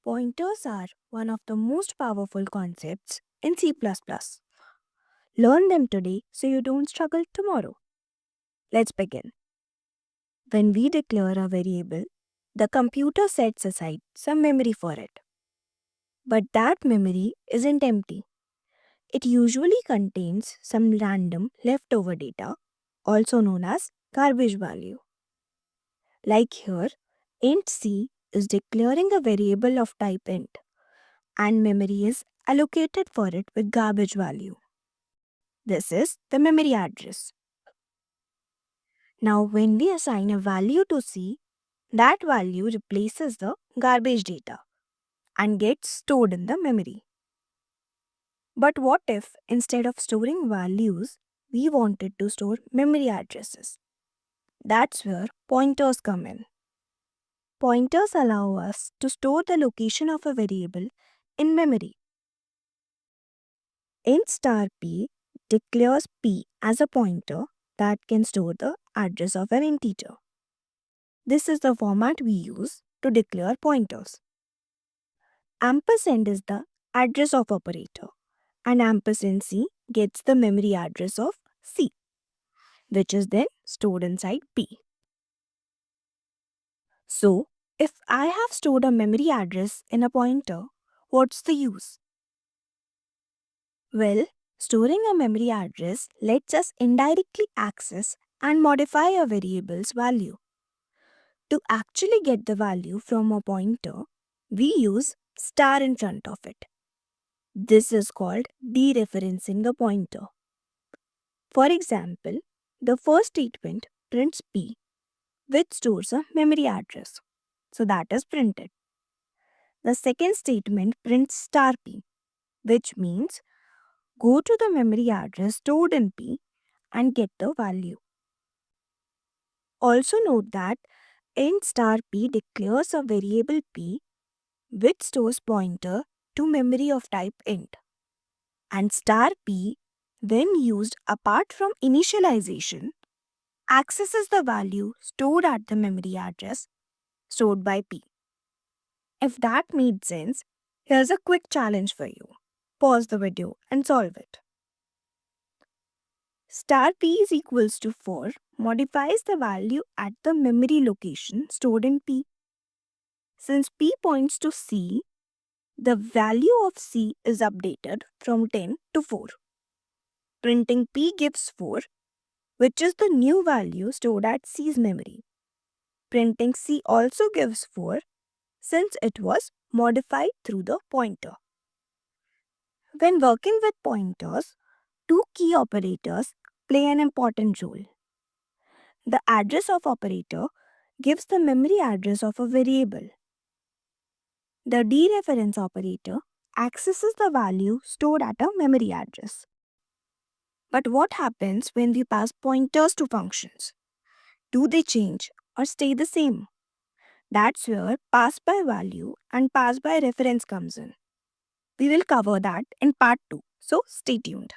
Pointers are one of the most powerful concepts in C++. Learn them today so you don't struggle tomorrow. Let's begin. When we declare a variable, the computer sets aside some memory for it. But that memory isn't empty. It usually contains some random leftover data, also known as garbage value. Like here, int c is declaring a variable of type int, and memory is allocated for it with garbage value. This is the memory address. Now, when we assign a value to C, that value replaces the garbage data and gets stored in the memory. But what if instead of storing values, we wanted to store memory addresses? That's where pointers come in. Pointers allow us to store the location of a variable in memory. Int star p declares p as a pointer that can store the address of an integer. This is the format we use to declare pointers. Ampersand is the address of operator, and ampersand c gets the memory address of c, which is then stored inside p. So, if I have stored a memory address in a pointer, what's the use? Well, storing a memory address lets us indirectly access and modify a variable's value. To actually get the value from a pointer, we use star in front of it. This is called dereferencing a pointer. For example, the first statement prints p, which stores a memory address, so that is printed. The second statement prints star p, which means go to the memory address stored in p and get the value. Also note that int star p declares a variable p which stores pointer to memory of type int, and star p, when used apart from initialization, accesses the value stored at the memory address stored by p. If that made sense, here's a quick challenge for you. Pause the video and solve it. Star p is equals to 4 modifies the value at the memory location stored in p. Since p points to c, the value of c is updated from 10 to 4. Printing p gives 4, which is the new value stored at c's memory. Printing c also gives 4 since it was modified through the pointer. When working with pointers, two key operators play an important role. The address of operator gives the memory address of a variable. The dereference operator accesses the value stored at a memory address. But what happens when we pass pointers to functions? Do they change or stay the same? That's where pass by value and pass by reference comes in. We will cover that in part 2, so stay tuned.